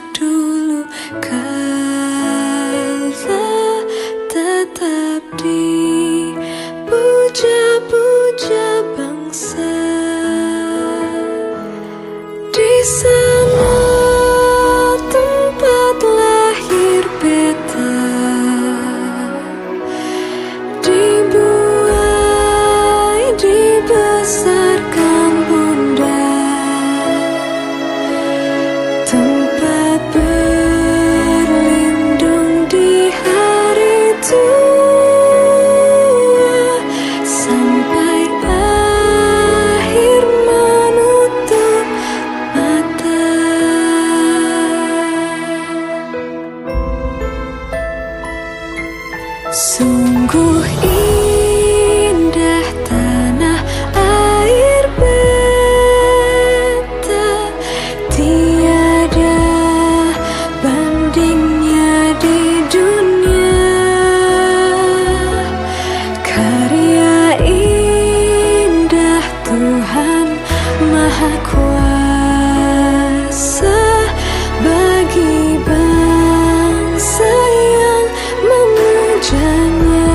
sejak dulu kala tetap dipuja-puja bangsa. Di sana tempat lahir beta, dibuai dibesarkan bunda, tempat berlindung di hari tua, sampai akhir menutup mata. Sungguh indah tanah air beta, tiada bandingnya di dunia. Karya indah Tuhan Maha Kuasa bagi bangsa yang memujanya.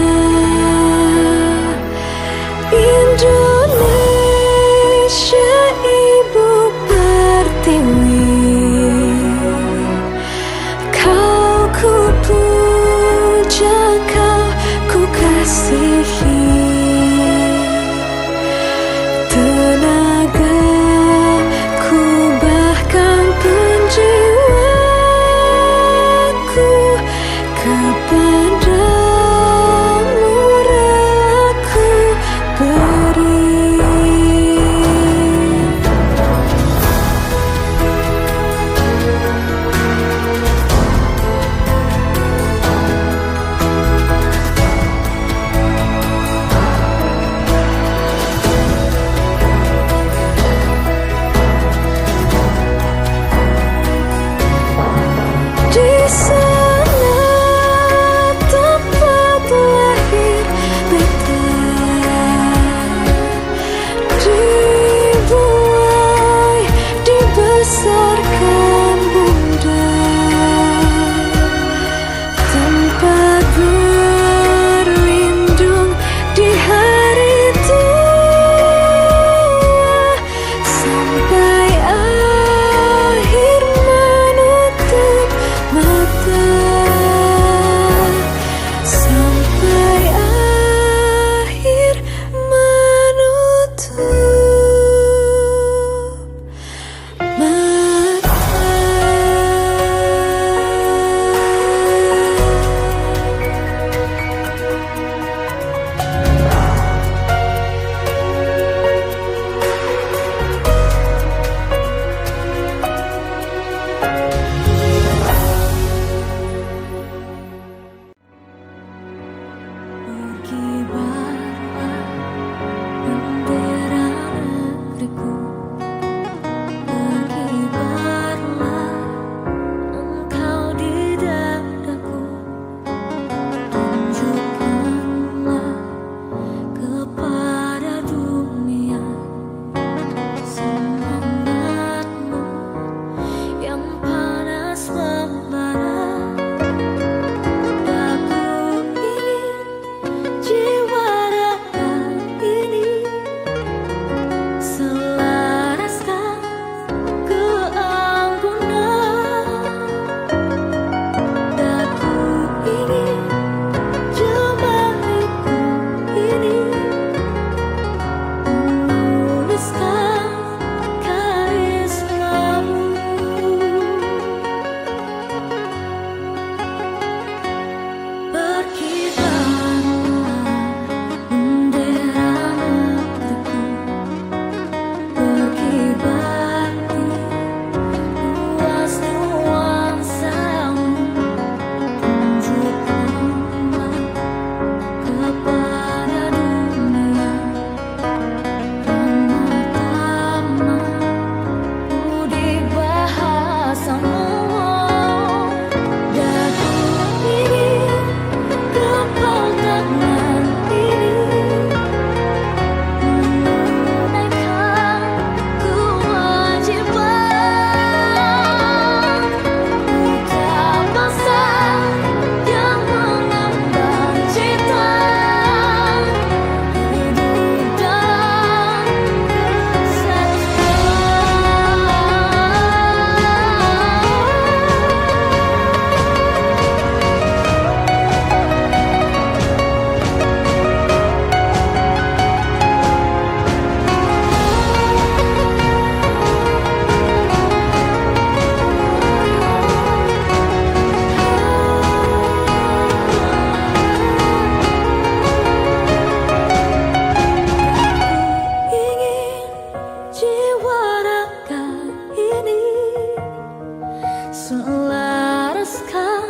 melaraskan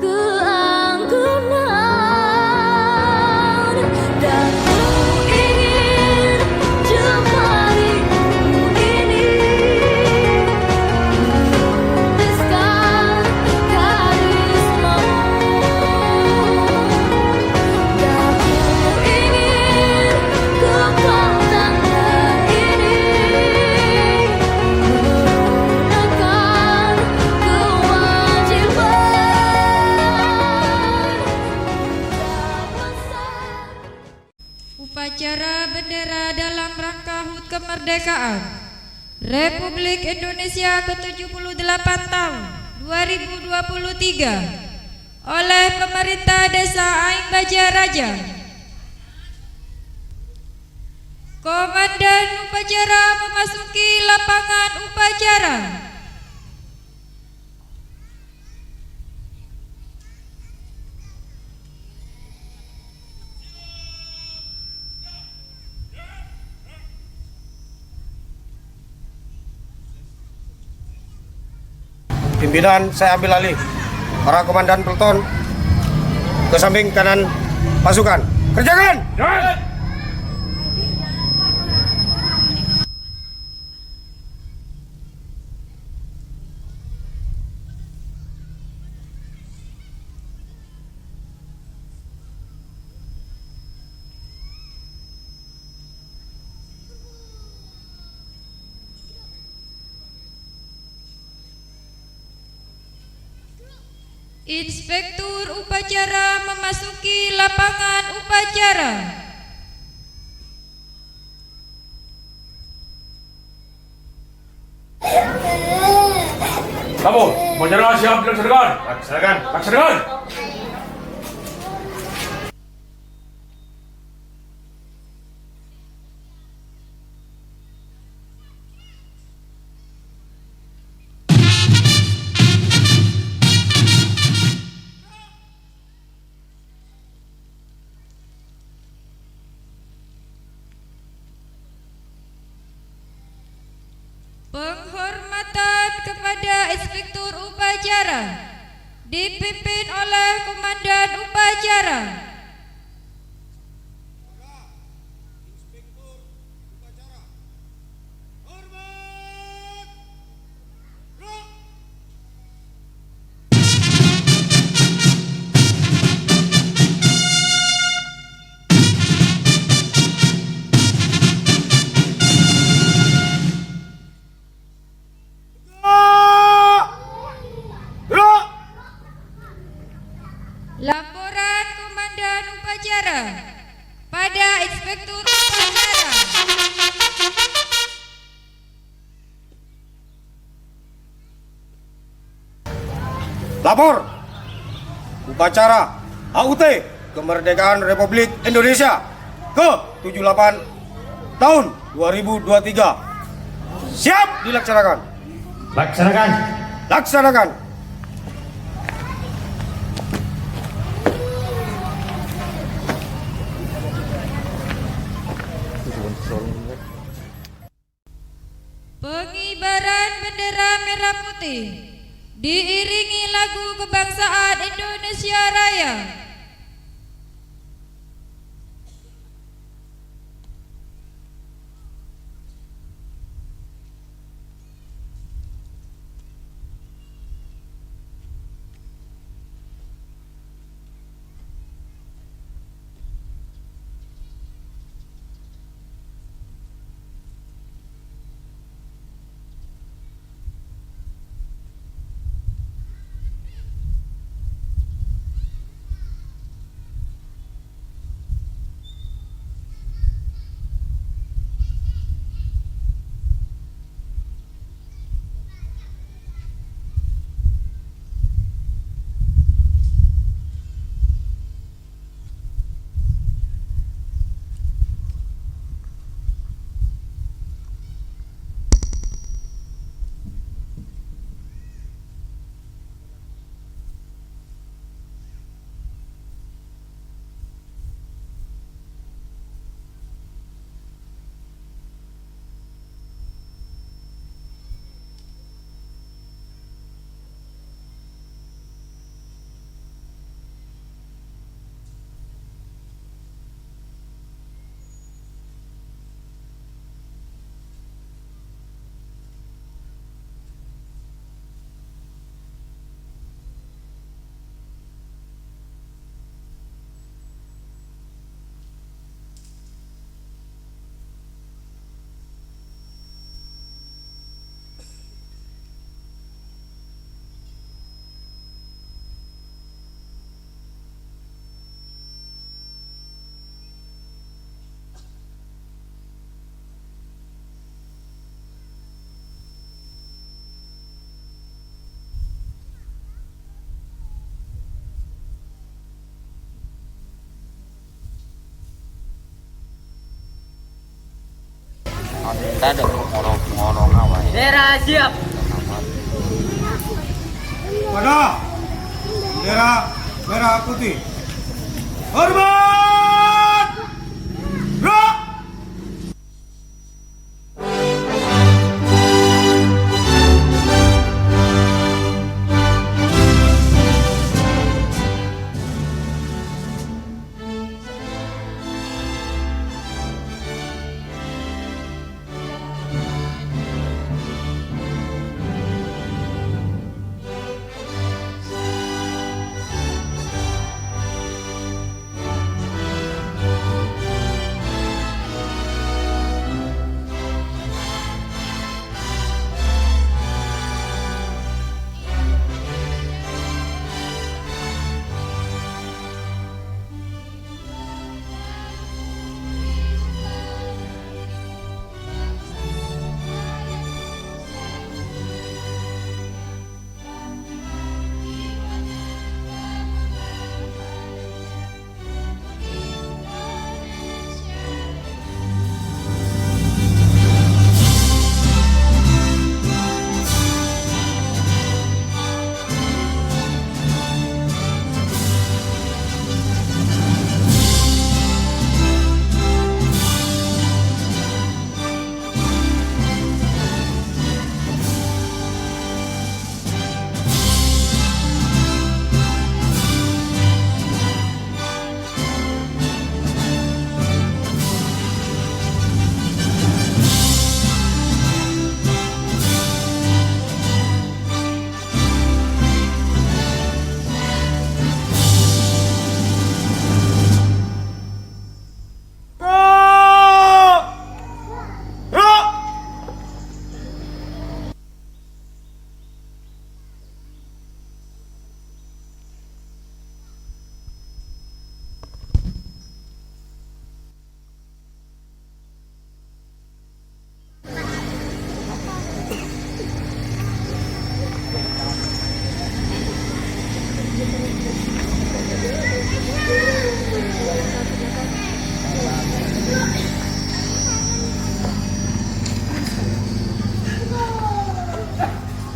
keanggunan, dan ku ingin jumpa dirimu ini menuliskan karismamu, dan ku ingin kekuatan ini menunaikan Upacara bendera dalam rangka HUT kemerdekaan Republik Indonesia ke-78 tahun 2023 oleh pemerintah Desa Aing Baja Raja. Komandan upacara memasuki lapangan upacara. Pimpinan saya ambil alih. Para komandan peleton ke samping kanan pasukan. Kerjakan! Inspektur upacara memasuki lapangan upacara. Kamu, upacara siap dilaksanakan. Laksanakan. Laksanakan. Penghormatan kepada Inspektur upacara dipimpin oleh Komandan upacara. Laporan Komandan upacara pada Inspektur upacara. Lapor. Upacara HUT Kemerdekaan Republik Indonesia ke-78 tahun 2023. Siap dilaksanakan. Laksanakan. Laksanakan. Pengibaran bendera merah putih diiringi lagu kebangsaan Indonesia Raya. Kita ada ngorong awal. Daerah siap. Pada bendera merah putih. Hormat! Gerak!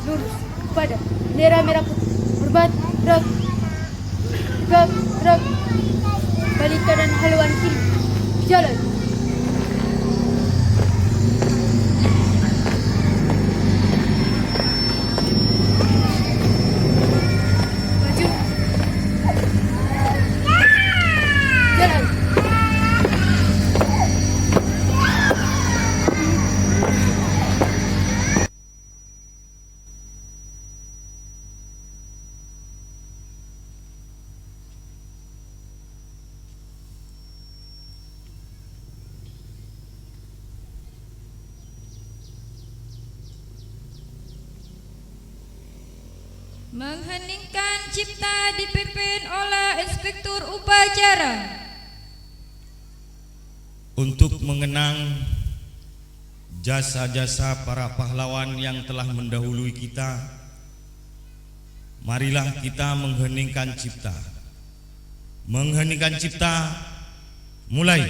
Lurus pada bendera merah putih. Hormat, gerak. Tegak, gerak. Balik kanan haluan kiri. Jalan. Maju. Jalan. Mengheningkan cipta dipimpin oleh Inspektur Upacara. Untuk mengenang jasa-jasa para pahlawan yang telah mendahului kita, marilah kita mengheningkan cipta. Mengheningkan cipta, mulai.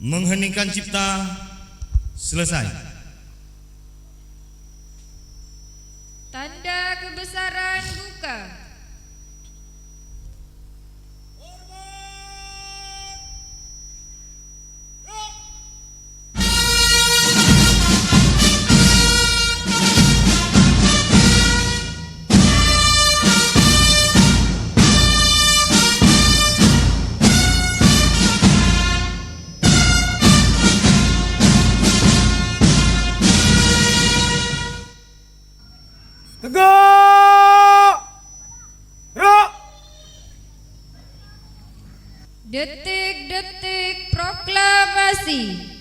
Mengheningkan cipta selesai. Tanda kebesaran buka. Tegak! Gerak! Detik-detik proklamasi.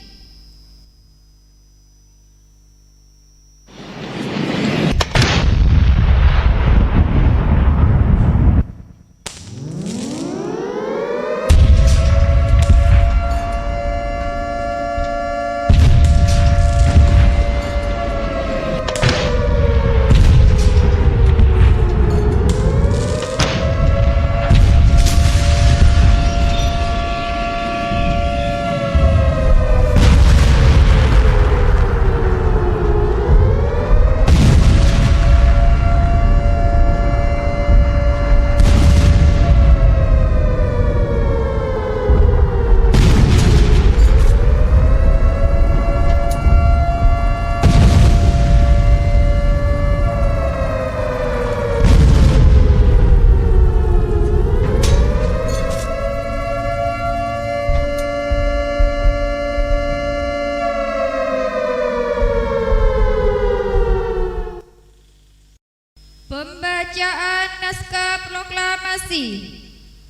Pembacaan naskah proklamasi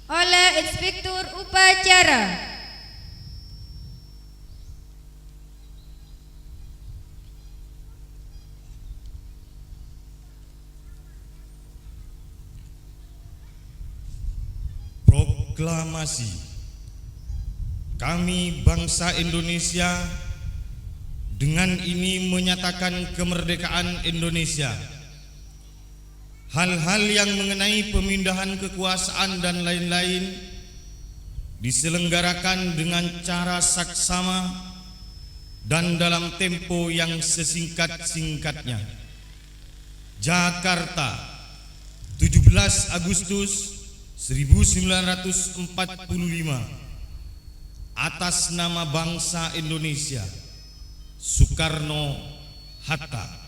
oleh Inspektur Upacara. Proklamasi. Kami bangsa Indonesia dengan ini menyatakan kemerdekaan Indonesia. Hal-hal yang mengenai pemindahan kekuasaan dan lain-lain diselenggarakan dengan cara saksama dan dalam tempo yang sesingkat-singkatnya. Jakarta, 17 Agustus 1945. Atas nama bangsa Indonesia, Soekarno-Hatta.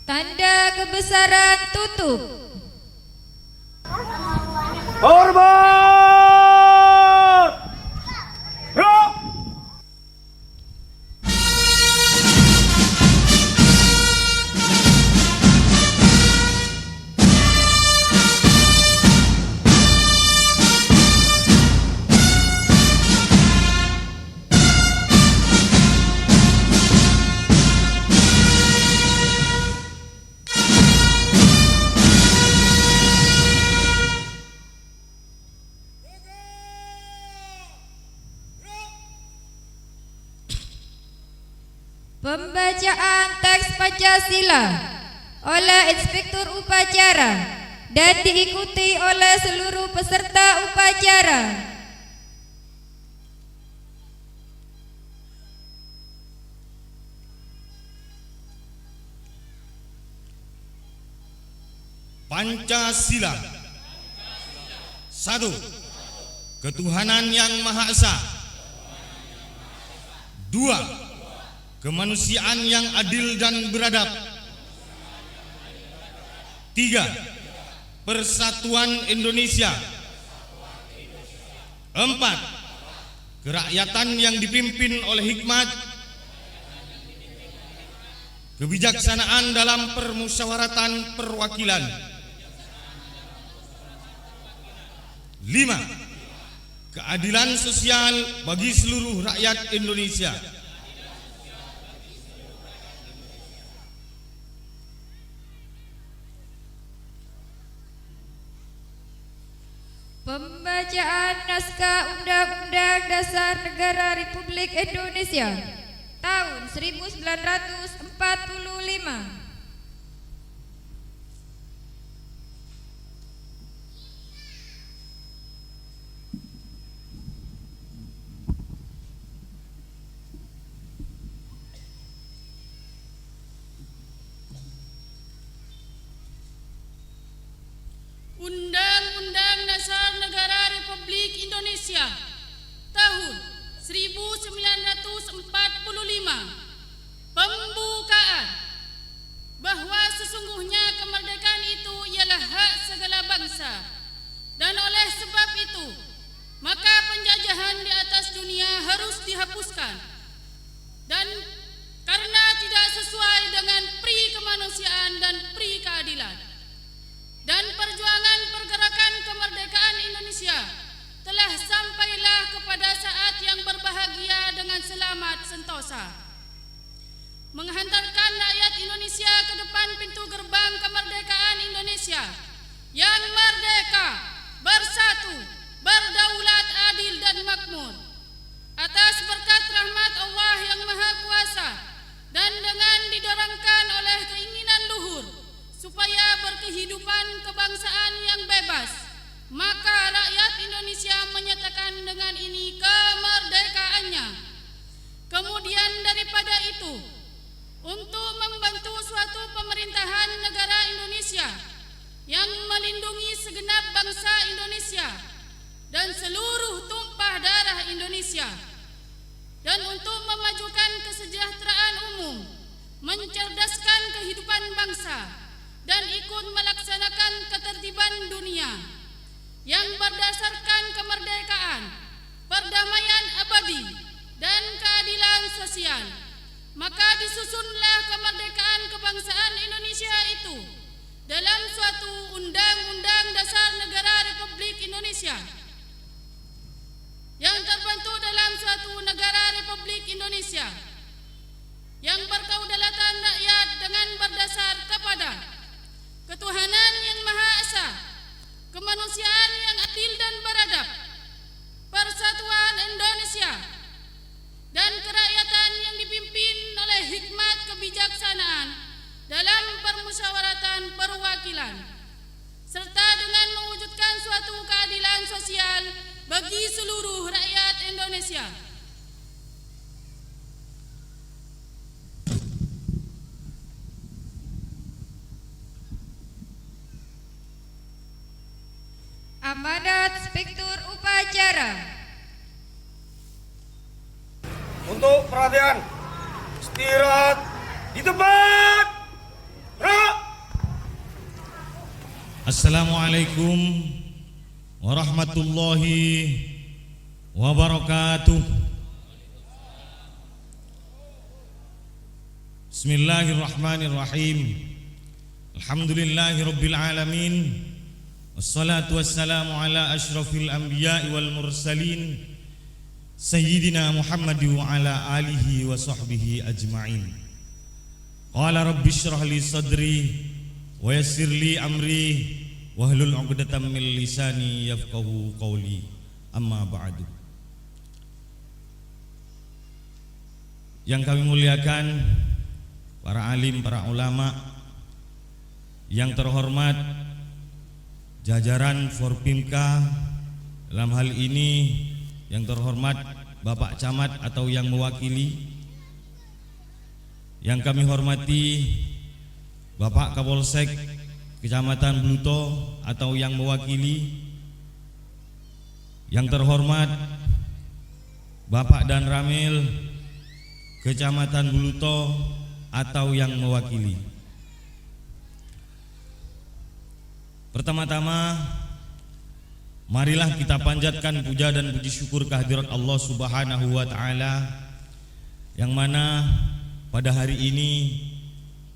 Tanda kebesaran tutup. Hormat! Gerak! Pembacaan teks Pancasila oleh Inspektur Upacara dan diikuti oleh seluruh peserta upacara. Pancasila. 1. Ketuhanan yang Maha Esa. 2. Kemanusiaan yang adil dan beradab. 3. Persatuan Indonesia. 4. Kerakyatan yang dipimpin oleh hikmat, kebijaksanaan dalam permusyawaratan perwakilan. 5. Keadilan sosial bagi seluruh rakyat Indonesia. Pembacaan naskah Undang-Undang Dasar Negara Republik Indonesia tahun 1945. Indonesia tahun 1945. Pembukaan bahwa sesungguhnya kemerdekaan itu ialah hak segala bangsa, dan oleh sebab itu maka penjajahan di atas dunia harus dihapuskan, dan karena tidak sesuai dengan pri kemanusiaan dan pri keadilan. Dan perjuangan pergerakan kemerdekaan Indonesia telah sampailah kepada saat yang berbahagia dengan selamat sentosa, menghantarkan rakyat Indonesia ke depan pintu gerbang kemerdekaan Indonesia yang merdeka, bersatu, berdaulat, adil dan makmur. Atas berkat rahmat Allah yang Maha Kuasa dan dengan didorongkan oleh keinginan luhur supaya berkehidupan kebangsaan yang bebas, maka rakyat Indonesia menyatakan dengan ini kemerdekaannya. Kemudian daripada itu, untuk membantu suatu pemerintahan negara Indonesia yang melindungi segenap bangsa Indonesia dan seluruh tumpah darah Indonesia, dan untuk memajukan kesejahteraan umum, mencerdaskan kehidupan bangsa, dan ikut melaksanakan ketertiban dunia yang berdasarkan kemerdekaan, perdamaian abadi, dan keadilan sosial, maka disusunlah kemerdekaan kebangsaan Indonesia itu dalam suatu Undang-Undang Dasar Negara Republik Indonesia yang terbentuk dalam suatu negara Republik Indonesia yang berkedaulatan rakyat dengan berdasar kepada ketuhanan yang Maha Esa, kemanusiaan yang adil dan beradab, persatuan Indonesia, dan kerakyatan yang dipimpin oleh hikmat kebijaksanaan dalam permusyawaratan perwakilan, serta dengan mewujudkan suatu keadilan sosial bagi seluruh rakyat Indonesia. Amanat Spektur Upacara. Untuk perhatian, istirahat di tempat. Gerak. Assalamualaikum warahmatullahi wabarakatuh. Bismillahirrahmanirrahim. Alhamdulillahirabbil alamin. Wassalatu wassalamu ala asyrafil anbiya'i wal mursalin Sayyidina Muhammad wa ala alihi wa sahbihi ajma'in. Qala rabbi syrah li sadri wa yassir li amri wahlul 'uqdatam min lisani yafqahu qawli. Amma ba'du. Yang kami muliakan para alim, para ulama, yang terhormat jajaran Forpimka, dalam hal ini yang terhormat Bapak Camat atau yang mewakili, yang kami hormati Bapak Kapolsek Kecamatan Bluto atau yang mewakili, yang terhormat Bapak Dan Ramil Kecamatan Bluto atau yang mewakili. Pertama-tama, marilah kita panjatkan puja dan puji syukur kehadirat Allah Subhanahu wa taala, yang mana pada hari ini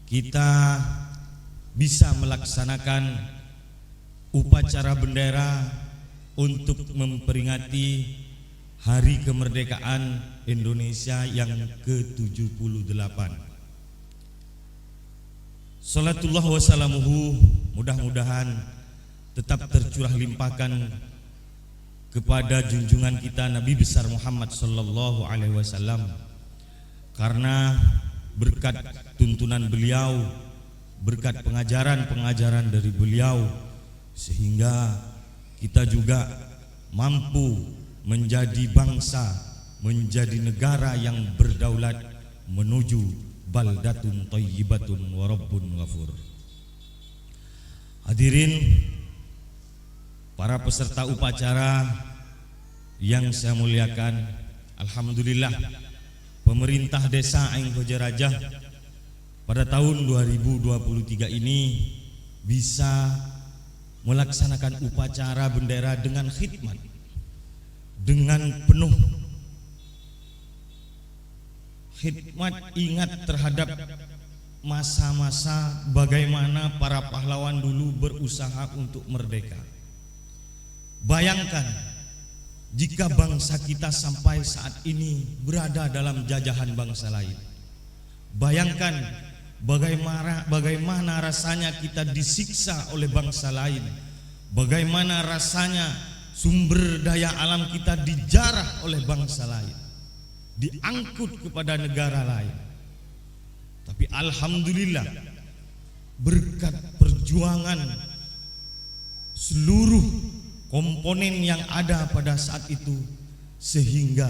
kita bisa melaksanakan upacara bendera untuk memperingati Hari Kemerdekaan Indonesia yang ke-78. Salatullah wassalamuhu, mudah-mudahan tetap tercurah limpahkan kepada junjungan kita Nabi besar Muhammad sallallahu alaihi wasallam, karena berkat tuntunan beliau, berkat pengajaran-pengajaran dari beliau, sehingga kita juga mampu menjadi bangsa, menjadi negara yang berdaulat menuju baldatun thayyibatun wa rabbun ghafur. Hadirin para peserta upacara Yang saya muliakan, alhamdulillah pemerintah desa Aing Bajaraja pada tahun 2023 ini bisa melaksanakan upacara bendera dengan khidmat, dengan penuh khidmat, ingat terhadap masa-masa bagaimana para pahlawan dulu berusaha untuk merdeka. Bayangkan jika bangsa kita sampai saat ini berada dalam jajahan bangsa lain. Bayangkan bagaimana rasanya kita disiksa oleh bangsa lain. Bagaimana rasanya sumber daya alam kita dijarah oleh bangsa lain, diangkut kepada negara lain. Tapi alhamdulillah berkat perjuangan seluruh komponen yang ada pada saat itu, sehingga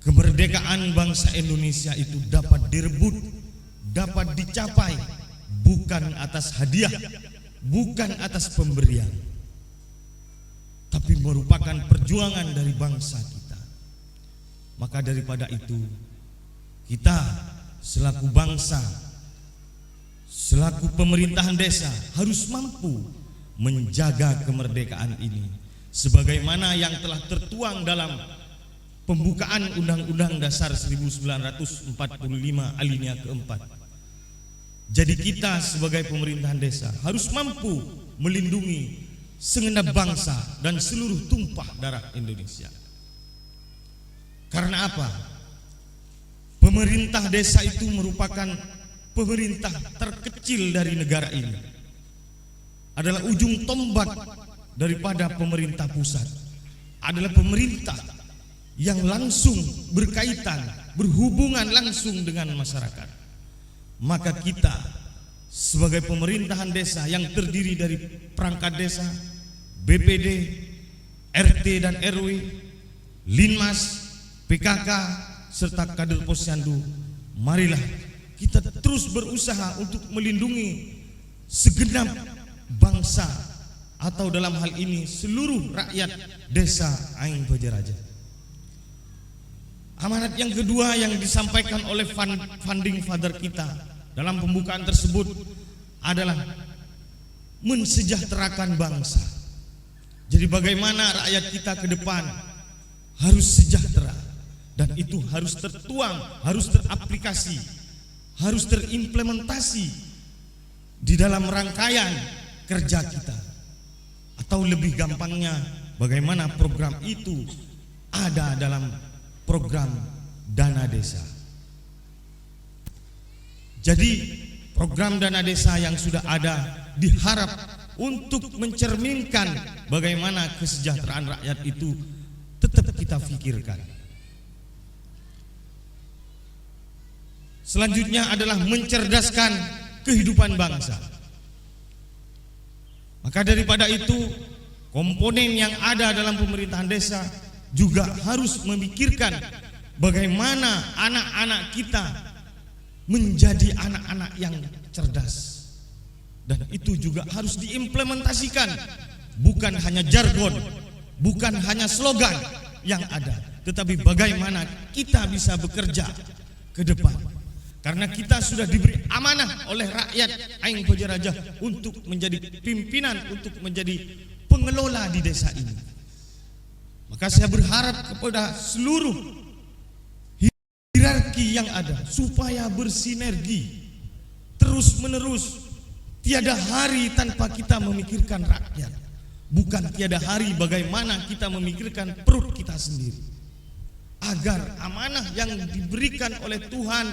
kemerdekaan bangsa Indonesia itu dapat direbut, dapat dicapai bukan atas hadiah, bukan atas pemberian, tapi merupakan perjuangan dari bangsa kita. Maka daripada itu, kita selaku bangsa, selaku pemerintahan desa harus mampu menjaga kemerdekaan ini sebagaimana yang telah tertuang dalam pembukaan Undang-Undang Dasar 1945 alinea keempat. Jadi kita sebagai pemerintahan desa harus mampu melindungi segenap bangsa dan seluruh tumpah darah Indonesia. Karena apa? Pemerintah desa itu merupakan pemerintah terkecil dari negara ini. Adalah ujung tombak daripada pemerintah pusat. Adalah pemerintah yang langsung berkaitan, berhubungan langsung dengan masyarakat. Maka kita sebagai pemerintahan desa yang terdiri dari perangkat desa, BPD, RT dan RW, Linmas, PKK, serta kader posyandu, marilah kita terus berusaha untuk melindungi segenap bangsa atau dalam hal ini seluruh rakyat desa Aing Bajaraja. Amanat yang kedua yang disampaikan oleh founding father kita dalam pembukaan tersebut adalah mensejahterakan bangsa. Jadi bagaimana rakyat kita ke depan harus sejahtera. Dan itu harus tertuang, harus teraplikasi, harus terimplementasi di dalam rangkaian kerja kita. Atau lebih gampangnya, bagaimana program itu ada dalam program dana desa. Jadi program dana desa yang sudah ada diharap untuk mencerminkan bagaimana kesejahteraan rakyat itu tetap kita pikirkan. Selanjutnya adalah mencerdaskan kehidupan bangsa. Maka daripada itu, komponen yang ada dalam pemerintahan desa juga harus memikirkan bagaimana anak-anak kita menjadi anak-anak yang cerdas. Dan itu juga harus diimplementasikan, bukan hanya jargon, bukan hanya slogan yang ada, tetapi bagaimana kita bisa bekerja ke depan. Karena kita sudah diberi amanah oleh rakyat Aing Bajaraja untuk menjadi pimpinan, untuk menjadi pengelola di desa ini. Maka saya berharap kepada seluruh hierarki yang ada supaya bersinergi terus menerus. Tiada hari tanpa kita memikirkan rakyat. Bukan tiada hari bagaimana kita memikirkan perut kita sendiri. Agar amanah yang diberikan oleh Tuhan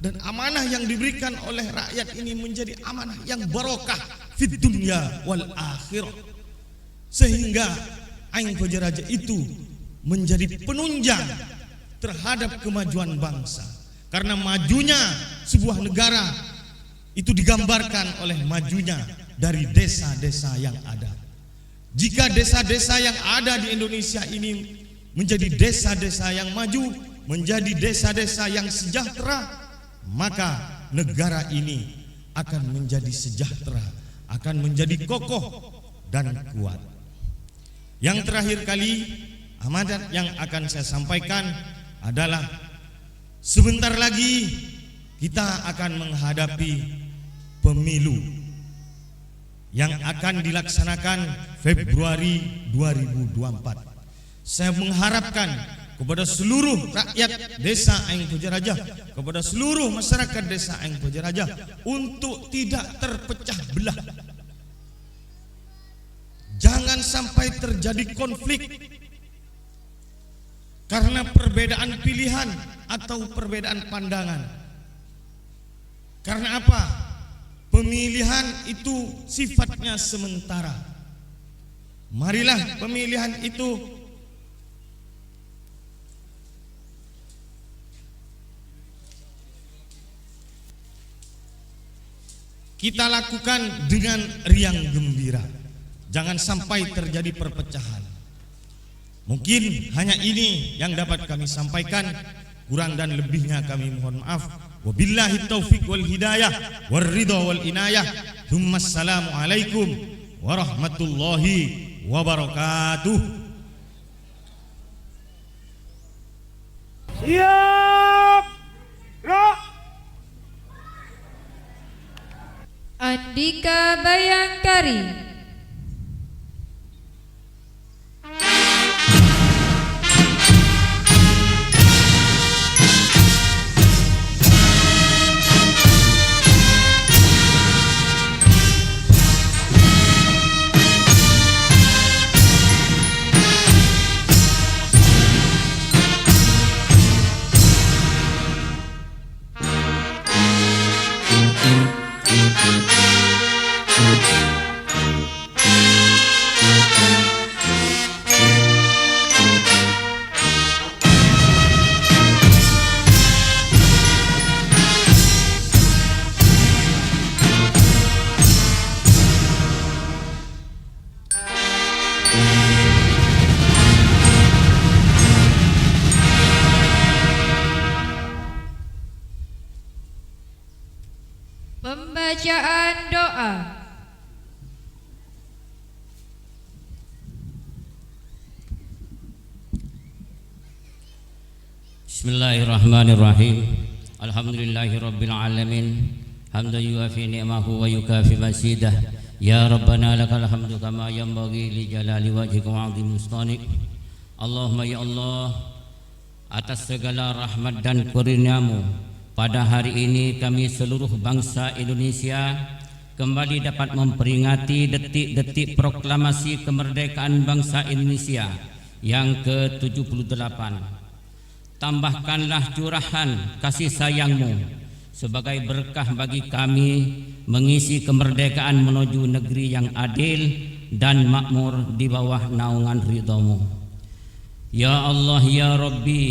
dan amanah yang diberikan oleh rakyat ini menjadi amanah yang barokah fid dunya wal akhirah, sehingga Aing Bajaraja itu menjadi penunjang terhadap kemajuan bangsa. Karena majunya sebuah negara itu digambarkan oleh majunya dari desa-desa yang ada. Jika desa-desa yang ada di Indonesia ini menjadi desa-desa yang maju, menjadi desa-desa yang sejahtera, maka negara ini akan menjadi sejahtera, akan menjadi kokoh dan kuat. Yang terakhir kali amanat yang akan saya sampaikan adalah sebentar lagi kita akan menghadapi pemilu yang akan dilaksanakan Februari 2024. Saya mengharapkan kepada seluruh rakyat Desa Aing Pejaraja, kepada seluruh masyarakat Desa Aing Pejaraja untuk tidak terpecah belah. Jangan sampai terjadi konflik karena perbedaan pilihan atau perbedaan pandangan. Karena apa? Pemilihan itu sifatnya sementara. Marilah pemilihan itu kita lakukan dengan riang gembira. Jangan sampai terjadi perpecahan. Mungkin hanya ini yang dapat kami sampaikan. Kurang dan lebihnya kami mohon maaf. Wabillahi taufiq wal hidayah wal ridha wal inayah. Assalamualaikum warahmatullahi wabarakatuh. Siap. Gerak. Andika Bayangkari. Pembacaan doa. Bismillahirrahmanirrahim. Alhamdulillahirabbil alamin. Hamdan yuafi ni'mahu wa yukafi masidah. Ya Rabbana lakal hamdu kama yanbaghi li jalali wajhika wa 'azimi sultanik. Allahumma ya Allah, atas segala rahmat dan kurniamu, pada hari ini kami seluruh bangsa Indonesia kembali dapat memperingati detik-detik proklamasi kemerdekaan bangsa Indonesia yang ke-78. Tambahkanlah curahan kasih sayangmu sebagai berkah bagi kami mengisi kemerdekaan menuju negeri yang adil dan makmur di bawah naungan ridhamu. Ya Allah ya Rabbi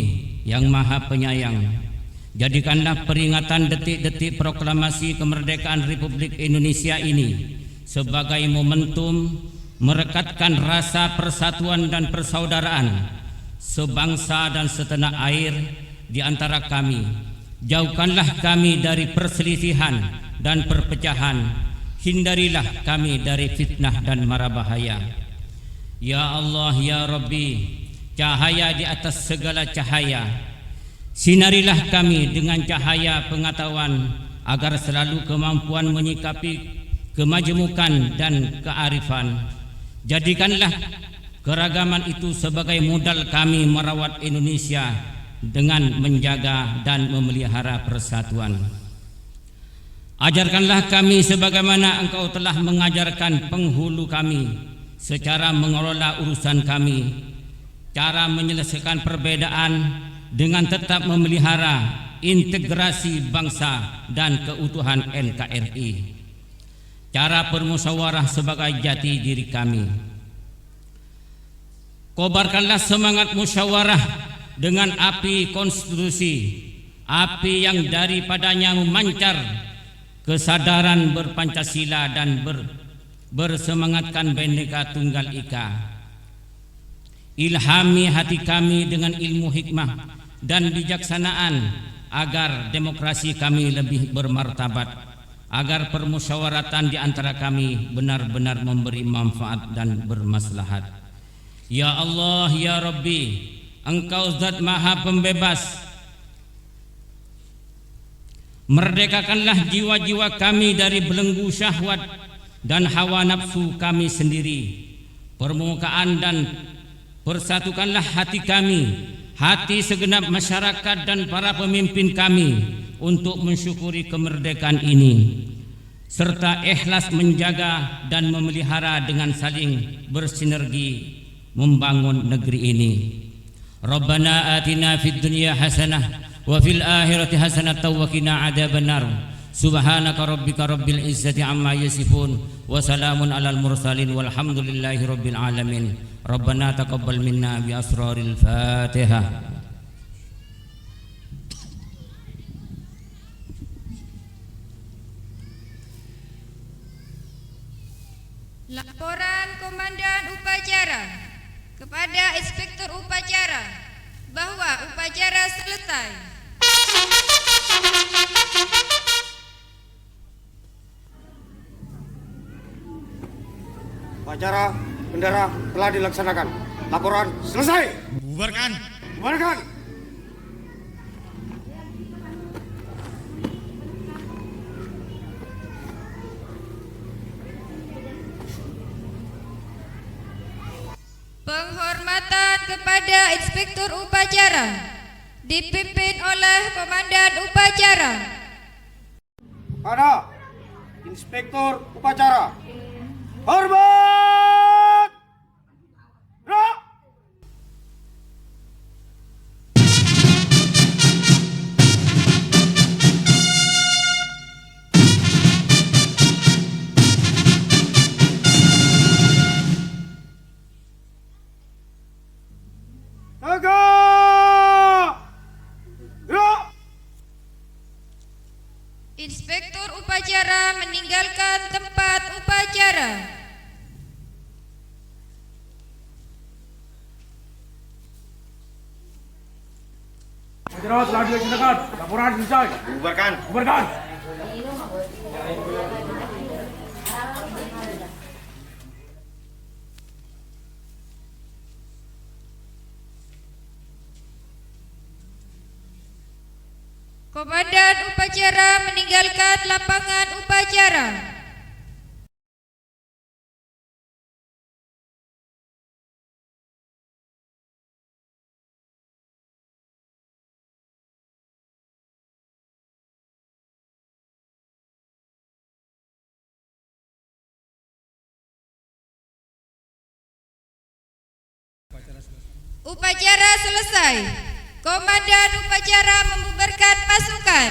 yang Maha Penyayang, jadikanlah peringatan detik-detik proklamasi kemerdekaan Republik Indonesia ini sebagai momentum merekatkan rasa persatuan dan persaudaraan sebangsa dan setanah air di antara kami. Jauhkanlah kami dari perselisihan dan perpecahan. Hindarilah kami dari fitnah dan mara bahaya. Ya Allah ya Rabbi, cahaya di atas segala cahaya, sinarilah kami dengan cahaya pengetahuan agar selalu kemampuan menyikapi kemajemukan dan kearifan. Jadikanlah keragaman itu sebagai modal kami merawat Indonesia dengan menjaga dan memelihara persatuan. Ajarkanlah kami sebagaimana Engkau telah mengajarkan penghulu kami secara mengelola urusan kami, cara menyelesaikan perbedaan dengan tetap memelihara integrasi bangsa dan keutuhan NKRI, cara bermusyawarah sebagai jati diri kami. Kobarkanlah semangat musyawarah dengan api konstitusi, api yang daripadanya memancar kesadaran berpancasila dan bersemangatkan Bhinneka Tunggal Ika. Ilhami hati kami dengan ilmu hikmah dan bijaksanaan agar demokrasi kami lebih bermartabat, agar permusyawaratan di antara kami benar-benar memberi manfaat dan bermaslahat. Ya Allah, ya Rabbi, Engkau Zat Maha Pembebas. Merdekakanlah jiwa-jiwa kami dari belenggu syahwat dan hawa nafsu kami sendiri. Permukaan dan persatukanlah hati kami, hati segenap masyarakat dan para pemimpin kami untuk mensyukuri kemerdekaan ini, serta ikhlas menjaga dan memelihara dengan saling bersinergi membangun negeri ini. Rabbana atina fid dunya hasanah wa fil akhirati hasanah wa qina adzabannar. Subhanaka rabbika rabbil izzati amma yasifun wa salamun alal mursalin walhamdulillahi rabbil alamin. Rabbana taqabbal minna bi asraril Fatihah. Laporan Komandan Upacara kepada Inspektur Upacara bahwa upacara selesai. Upacara bendera telah dilaksanakan. Laporan selesai. Bubarkan. Bubarkan. Penghormatan kepada Inspektur Upacara dipimpin oleh Komandan Upacara. Pada Inspektur Upacara. Hormat. Gerak. Tegak. Gerak. Inspektur Upacara meninggalkan tempat upacara. Upacara telah dilaksanakan. Laporan selesai. Bubarkan. Bubarkan. Komandan Upacara meninggalkan lapangan upacara. Upacara selesai. Komandan Upacara membubarkan pasukan.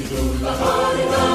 Hiduplah hari-hari